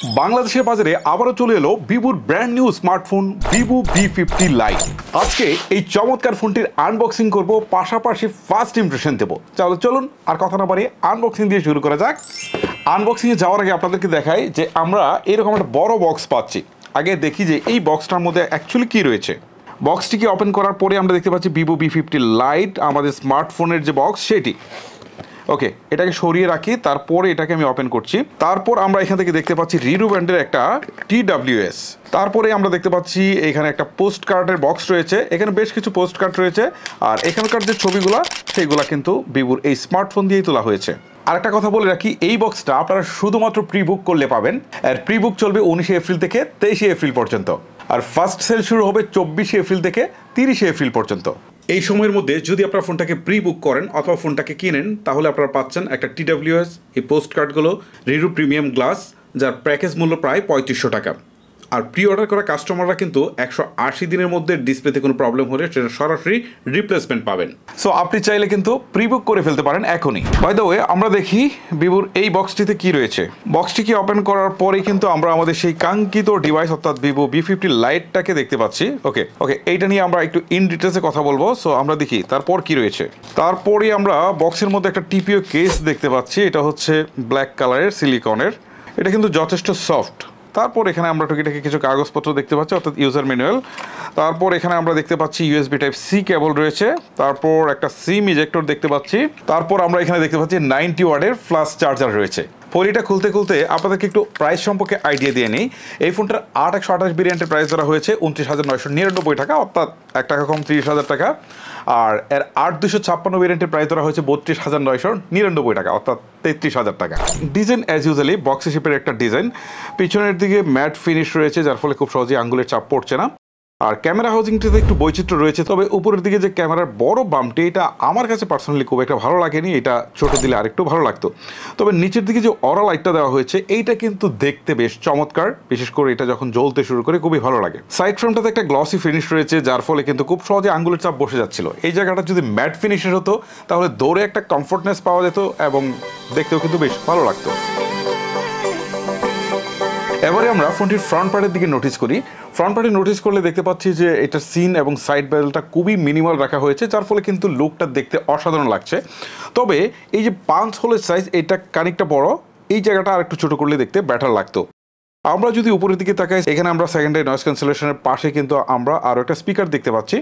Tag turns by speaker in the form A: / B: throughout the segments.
A: বাংলাদেশের বাজারে আবারও চলে এলো ভিভোর brand new smartphone Vivo V50 light. আজকে এই চমৎকার ফোনটির আনবক্সিং করব, পাশাপাশি ফার্স্ট ইমপ্রেশন দেবো। চলুন আর কথা না বাড়িয়ে আনবক্সিং দিয়ে শুরু করা যাক। আনবক্সিংয়ে যাওয়ার আগে আপনাদেরকে দেখাই যে আমরা এরকম একটা বড় বক্স পাচ্ছি। আগে দেখি যে এই বক্সটার মধ্যে অ্যাকচুয়ালি কী রয়েছে। বক্সটিকে ওপেন করার পরে আমরা দেখতে পাচ্ছি ভিভো V50 লাইট, আমাদের স্মার্টফোনের যে বক্স সেটি। ওকে, এটাকে সরিয়ে রাখি, তারপরে এটাকে আমি ওপেন করছি। তারপর আমরা এখান থেকে দেখতে পাচ্ছি রিরু ব্র্যান্ডের একটা TWS। তারপরে আমরা দেখতে পাচ্ছি এখানে একটা পোস্ট কার্ডের বক্স রয়েছে, এখানে বেশ কিছু পোস্ট কার্ড রয়েছে, আর এখানকার যে ছবিগুলো সেইগুলো কিন্তু ভিভোর এই স্মার্টফোন দিয়েই তোলা হয়েছে। আরেকটা কথা বলে রাখি, এই বক্সটা আপনারা শুধুমাত্র প্রি বুক করলে পাবেন, আর প্রি বুক চলবে 19 এপ্রিল থেকে 23 এপ্রিল পর্যন্ত, আর ফার্স্ট সেল শুরু হবে 24 এপ্রিল থেকে 30 এপ্রিল পর্যন্ত। এই সময়ের মধ্যে যদি আপনারা ফোনটাকে প্রি বুক করেন অথবা ফোনটাকে কিনেন, তাহলে আপনারা পাচ্ছেন একটা TWS, এই পোস্ট কার্ডগুলো, রিরু প্রিমিয়াম গ্লাস, যার প্যাকেজ মূল্য প্রায় 3500 টাকা। আর প্রি অর্ডার করা কাস্টমাররা কিন্তু 180 দিনের মধ্যে ডিসপ্লেতে কোনো প্রবলেম হলে সেটা সরাসরি রিপ্লেসমেন্ট পাবেন। সো আপনি চাইলে কিন্তু প্রি বুক করে ফেলতে পারেন এখনই। বাই দ্য ওয়ে, আমরা দেখি ভিভোর এই বক্সটিতে কি রয়েছে। বক্সটিকে ওপেন করার পরেই কিন্তু আমরা আমাদের সেই কাঙ্ক্ষিত ডিভাইস অর্থাৎ ভিভো V50 লাইটটাকে দেখতে পাচ্ছি। ওকে, এইটা নিয়ে আমরা একটু ইন ডিটেলসে কথা বলবো। সো আমরা দেখি তারপর কি রয়েছে। তারপরে আমরা বক্সের মধ্যে একটা TPO কেস দেখতে পাচ্ছি, এটা হচ্ছে ব্ল্যাক কালারের সিলিকনের, এটা কিন্তু যথেষ্ট সফট। তারপর এখানে আমরা টুকিটাকি কিছু কাগজপত্র দেখতে পাচ্ছি অর্থাৎ ইউজার ম্যানুয়াল। তারপর এখানে আমরা দেখতে পাচ্ছি USB Type-C কেবল রয়েছে, তারপর একটা সিম ইজেক্টর দেখতে পাচ্ছি, তারপর আমরা এখানে দেখতে পাচ্ছি 90 ওয়াটের ফ্লাশ চার্জার রয়েছে। পলিটা খুলতে আপনাদেরকে একটু প্রাইস সম্পর্কে আইডিয়া দিয়ে নিই। এই ফোনটার 8128 ভেরিয়েন্টের প্রাইস ধরা হয়েছে 29,999 টাকা, অর্থাৎ 1 টাকা কম 30,000 টাকা। আর এর 8256 ভেরিয়েন্টের প্রাইস ধরা হয়েছে 32,999 টাকা, অর্থাৎ 33,000 টাকা। ডিজাইন অ্যাজ ইউজুয়ালি বক্স শেপের একটা ডিজাইন, পিছনের দিকে ম্যাট ফিনিশ রয়েছে, যার ফলে খুব সহজেই আঙ্গুলের চাপ পড়ছে না। আর ক্যামেরা হাউজিংটিতে একটু বৈচিত্র্য রয়েছে, তবে উপরের দিকে যে ক্যামেরার বড় বাম্পটি, এটা আমার কাছে পার্সোনালি খুব একটা ভালো লাগেনি, এটা ছোট দিলে আরেকটু ভালো লাগতো। তবে নিচের দিকে যে অরা লাইটটা দেওয়া হয়েছে, এইটা কিন্তু দেখতে বেশ চমৎকার, বিশেষ করে এটা যখন জ্বলতে শুরু করে খুবই ভালো লাগে। সাইড ফ্রেমটাতে একটা গ্লসি ফিনিশ রয়েছে, যার ফলে কিন্তু খুব সহজে আঙ্গুলের চাপ বসে যাচ্ছিল। এই জায়গাটা যদি ম্যাট ফিনিশের হতো তাহলে দৌড়ে একটা কমফোর্টনেস পাওয়া যেত এবং দেখতেও কিন্তু বেশ ভালো লাগতো। এবারে আমরা ফোনটির ফ্রন্ট পার্টের দিকে নোটিস করি। ফ্রন্ট পার্টে নোটিস করলে দেখতে পাচ্ছি যে এটা সিন এবং সাইড বেলটা খুবই মিনিমাল রাখা হয়েছে, যার ফলে কিন্তু লুকটা দেখতে অসাধারণ লাগছে। তবে এই যে পাঞ্চ হোলের সাইজ, এটা খানিকটা বড়, এই জায়গাটা আর একটু ছোটো করলে দেখতে বেটার লাগতো। আমরা যদি উপরের দিকে তাকাই, এখানে আমরা সেকেন্ডারি নয়েজ ক্যান্সেলেশনের পাশে কিন্তু আমরা আরও একটা স্পিকার দেখতে পাচ্ছি,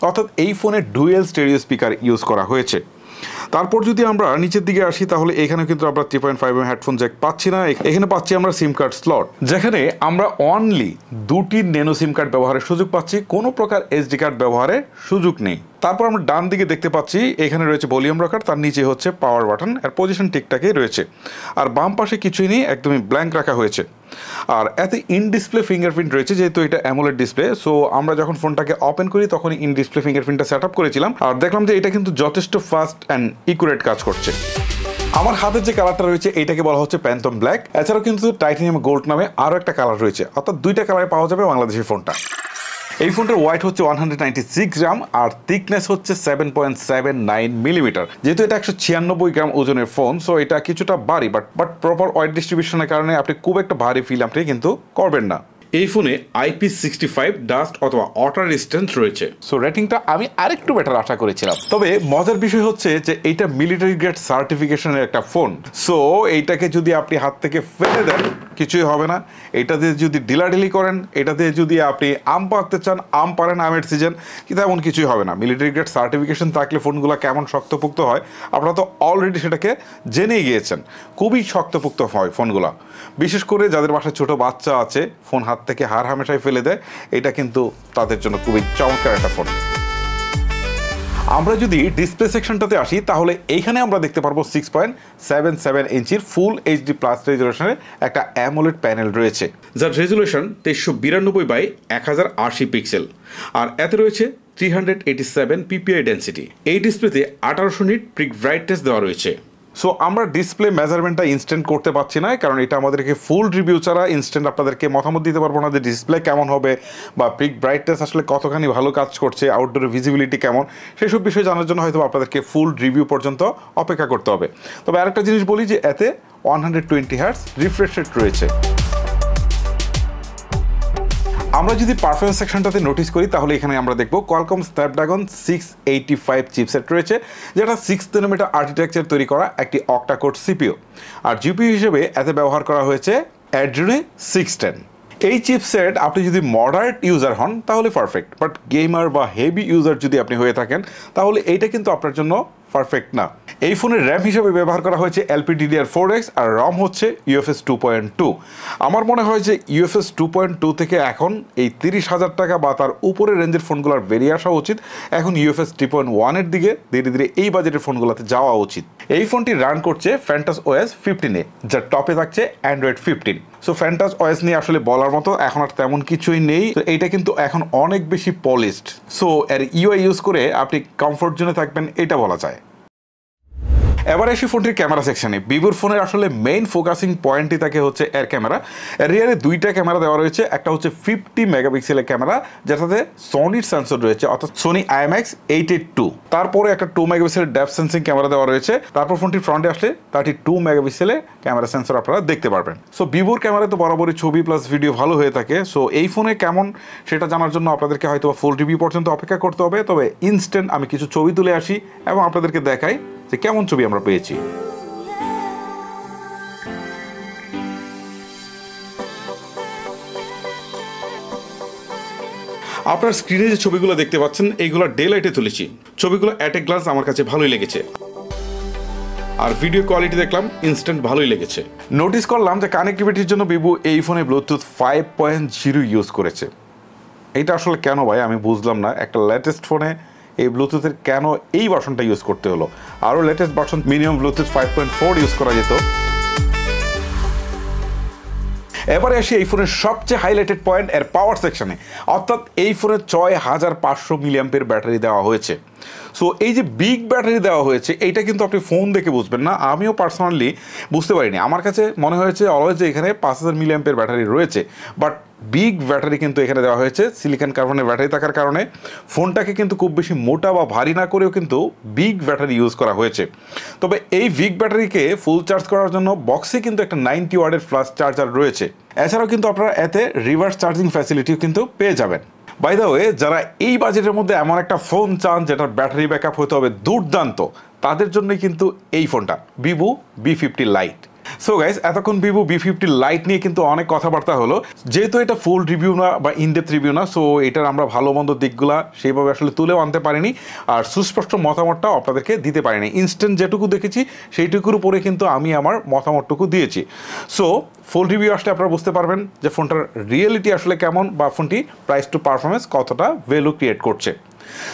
A: অর্থাৎ এই ফোনে ডুয়েল স্টেরিও স্পিকার ইউজ করা হয়েছে। তারপর যদি আমরা নিচের দিকে আসি, তাহলে এখানে কিন্তু আমরা 3.5mm হেডফোন জ্যাক পাচ্ছি না, এখানে পাচ্ছি আমরা সিম কার্ড স্লট, যেখানে আমরা অনলি 2টি ন্যানো সিম কার্ড ব্যবহারের সুযোগ পাচ্ছি, কোনো প্রকার SD কার্ড ব্যবহারের সুযোগ নেই। তারপর আমরা ডান দিকে দেখতে পাচ্ছি এখানে রয়েছে ভলিউম রকার, তার নিচে হচ্ছে পাওয়ার বাটন, আর পজিশন ঠিকঠাকই রয়েছে। আর বাম পাশে কিছুই নেই, একদমই ব্ল্যাঙ্ক রাখা হয়েছে। আর এতে ইন ডিসপ্লে ফিঙ্গারপ্রিন্ট রয়েছে, যেহেতু এটা অ্যামোলেড ডিসপ্লে। সো আমরা যখন ফোনটাকে ওপেন করি তখন ইন ডিসপ্লে ফিঙ্গারপ্রিন্টটা সেট আপ করেছিলাম, আর দেখলাম যে এটা কিন্তু যথেষ্ট ফাস্ট অ্যান্ড ইকুরেট কাজ করছে। আমার হাতের যে কালারটা রয়েছে এইটাকে বলা হচ্ছে প্যান্থম ব্ল্যাক। এছাড়াও কিন্তু টাইটানিয়াম গোল্ড নামে আরও একটা কালার রয়েছে, অর্থাৎ 2টা কালারে পাওয়া যাবে বাংলাদেশের ফোনটা। এই ফোনটার ওয়েট হচ্ছে 196 গ্রাম আর থিকনেস হচ্ছে 7.79 মিলিমিটার। যেহেতু এটা 196 গ্রাম ওজনের ফোন, সো এটা কিছুটা ভারী, বাট প্রপার ওয়েট ডিস্ট্রিবিউশনের কারণে আপনি খুব একটা ভারী ফিল আপনি কিন্তু করবেন না। এই ফোনে IP65 ডাস্ট অথবা ওয়াটার রেজিস্ট্যান্স রয়েছে, সো রেটিংটা আমি আরেকটু বেটার আশা করেছিলাম। তবে মজার বিষয় হচ্ছে যে এইটা মিলিটারি গ্রেড সার্টিফিকেশনের একটা ফোন, সো এইটাকে যদি আপনি হাত থেকে ফেলে দেন কিছুই হবে না। এটাতে যদি ডিলাডিলি করেন, এটাতে যদি আপনি আম পাড়তে চান আম পারেন, আমের সিজন, কিন্তু এমন কিছুই হবে না। মিলিটারি গ্রেড সার্টিফিকেশন থাকলে ফোনগুলো কেমন শক্তপোক্ত হয় আপনারা তো অলরেডি সেটাকে জেনেই গিয়েছেন। খুবই শক্তপোক্ত হয় ফোনগুলো, বিশেষ করে যাদের বাসায় ছোট বাচ্চা আছে, ফোন হাত থেকে হার হামেশাই ফেলে দেয়, এটা কিন্তু তাদের জন্য খুবই চমৎকার একটা ফোন। আমরা যদি ডিসপ্লে সেকশনটাতে আসি, তাহলে এইখানে আমরা দেখতে পারবো 6.77 ইঞ্চির ফুল HD প্লাস রেজুলেশনের একটা অ্যামোলেড প্যানেল রয়েছে, যার রেজুলেশন 2392/1080 পিক্সেল, আর এতে রয়েছে 387 PPI ডেন্সিটি। এই ডিসপ্লেতে 1800 নিট পিক ব্রাইটনেস দেওয়া রয়েছে। সো আমরা ডিসপ্লে মেজারমেন্টটা ইনস্ট্যান্ট করতে পারছি না, কারণ এটা আমাদেরকে ফুল রিভিউ ছাড়া ইনস্ট্যান্ট আপনাদেরকে মতামত দিতে পারবো না যে ডিসপ্লে কেমন হবে বা পিক ব্রাইটনেস আসলে কতখানি ভালো কাজ করছে, আউটডোরে ভিজিবিলিটি কেমন, সেসব বিষয় জানার জন্য হয়তো আপনাদেরকে ফুল রিভিউ পর্যন্ত অপেক্ষা করতে হবে। তবে আরেকটা জিনিস বলি যে এতে 120 হার্টজ রিফ্রেশ রেট রয়েছে। আমরা যদি পারফরমেন্স সেকশনটাতে নোটিস করি তাহলে এখানে আমরা দেখব কোয়ালকম স্ন্যাপড্রাগন 685 চিপসেট রয়েছে, যেটা 6 nm আর্কিটেকচার তৈরি করা একটি অক্টা-কোর সিপিইউ। আর জিপিইউ হিসেবে এতে ব্যবহার করা হয়েছে Adreno 610। এই চিপসেট আপনি যদি মডারেট ইউজার হন তাহলে পারফেক্ট, বাট গেমার বা হেভি ইউজার যদি আপনি হয়ে থাকেন তাহলে এইটা কিন্তু আপনার জন্য পারফেক্ট না। এই ফোনের র্যাম হিসেবে ব্যবহার করা হয়েছে LPDDR4X আর রম হচ্ছে UFS 2.2। আমার মনে হয় যে UFS 2.2 থেকে এখন এই 30,000 টাকা বা তার উপরে রেঞ্জের ফোনগুলোর বেরিয়ে আসা উচিত। এখন UFS 3.1 এর দিকে ধীরে ধীরে এই বাজেটের ফোনগুলোতে যাওয়া উচিত। এই ফোনটি রান করছে ফ্যান্টাস OS 15-এ, যার টপে থাকছে Android 15। সো ফ্যান্টাস OS নিয়ে আসলে বলার মতো এখন আর তেমন কিছুই নেই। তো এইটা কিন্তু এখন অনেক বেশি পলিশড, সো এর UI ইউজ করে আপনি কমফোর্ট জোনে থাকবেন এটা বলা যায়। এবার আসি ফোনটির ক্যামেরা সেকশনে। ভিভোর ফোনের আসলে মেইন ফোকাসিং পয়েন্টই থাকে হচ্ছে এর ক্যামেরা। এর রিয়ারে দুইটা ক্যামেরা দেওয়া রয়েছে, একটা হচ্ছে 50 মেগাপিক্সেলের ক্যামেরা যেটাতে সনির সেন্সর রয়েছে, অর্থাৎ সোনি IMX 882। তারপরে একটা 2 মেগাপিক্সেলের ডেপথ সেন্সিং ক্যামেরা দেওয়া রয়েছে। তারপর ফোনটির ফ্রন্টে আসলে 32 মেগাপিক্সেলের ক্যামেরা সেন্সর আপনারা দেখতে পারবেন। সো ভিভোর ক্যামেরা তো বরাবরই ছবি প্লাস ভিডিও ভালো হয়ে থাকে। সো এই ফোনে কেমন সেটা জানার জন্য আপনাদেরকে হয়তো ফুল রিভিউ পর্যন্ত অপেক্ষা করতে হবে। তবে ইনস্ট্যান্ট আমি কিছু ছবি তুলে আসি এবং আপনাদেরকে দেখাই যে কেমন ছবি আমরা পেয়েছি। আপনার স্ক্রিনে যে ছবিগুলো দেখতে পাচ্ছেন এইগুলো ডে লাইটে তুলেছি। ছবিগুলো অ্যাট এ গ্লান্স আমার কাছে ভালোই লেগেছে, আর ভিডিও কোয়ালিটি দেখলাম ইনস্ট্যান্ট ভালোই লেগেছে। নোটিস করলাম যে কানেক্টিভিটির জন্য ভিভো এই ফোনে ব্লুটুথ 5.0 ইউজ করেছে। এইটা আসলে কেন ভাই আমি বুঝলাম না। একটা লেটেস্ট ফোনে এই ব্লুটুথের কেন এই ভার্সনটা ইউজ করতে হলো? আরও latest version minimum Bluetooth 5.4 use করা যেত। এবারে আসি এই ফোনের সবচেয়ে হাইলাইটেড পয়েন্ট এর পাওয়ার সেকশনে, অর্থাৎ এই ফোনে 6500 মিলিঅ্যাম্পের ব্যাটারি দেওয়া হয়েছে। সো এই যে বিগ ব্যাটারি দেওয়া হয়েছে এইটা কিন্তু আপনি ফোন দেখে বুঝবেন না। আমিও পার্সোনালি বুঝতে পারিনি। আমার কাছে মনে হয়েছে অলওয়েজ যে এখানে 5000 মিলিঅ্যাম্পের ব্যাটারি রয়েছে, বাট বিগ ব্যাটারি কিন্তু এখানে দেওয়া হয়েছে। সিলিকন কার্বনের ব্যাটারি থাকার কারণে ফোনটাকে কিন্তু খুব বেশি মোটা বা ভারী না করেও কিন্তু বিগ ব্যাটারি ইউজ করা হয়েছে। তবে এই বিগ ব্যাটারিকে ফুল চার্জ করার জন্য বক্সে কিন্তু একটা 90 ওয়াটের ফ্লাশ চার্জার রয়েছে। এছাড়াও কিন্তু আপনারা এতে রিভার্স চার্জিং ফ্যাসিলিটিও কিন্তু পেয়ে যাবেন। বাই দ্য ওয়ে, যারা এই বাজেটের মধ্যে এমন একটা ফোন চান যেটার ব্যাটারি ব্যাকআপ হতে হবে দুর্দান্ত, তাদের জন্যই কিন্তু এই ফোনটা Vivo V50 Lite। So guys, এতক্ষণ ভিভো V50 Lite নিয়ে কিন্তু অনেক কথাবার্তা হলো। যেহেতু এটা ফুল রিভিউ না বা ইনডেপথ রিভিউ না, সো এটার আমরা ভালো মন্দ দিকগুলা সেইভাবে আসলে তুলেও আনতে পারিনি, আর সুস্পষ্ট মতামতটাও আপনাদেরকে দিতে পারিনি। ইনস্ট্যান্ট যেটুকু দেখেছি সেইটুকুর উপরে কিন্তু আমি আমার মতামতটুকু দিয়েছি। সো ফুল রিভিউ আসলে আপনারা বুঝতে পারবেন যে ফোনটার রিয়েলিটি আসলে কেমন বা ফোনটি প্রাইস টু পারফরমেন্স কতটা ভ্যালু ক্রিয়েট করছে।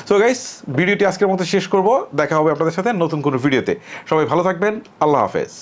A: সো গাইস, ভিডিওটি আজকের মতো শেষ করব। দেখা হবে আপনাদের সাথে নতুন কোনো ভিডিওতে। সবাই ভালো থাকবেন। আল্লাহ হাফেজ।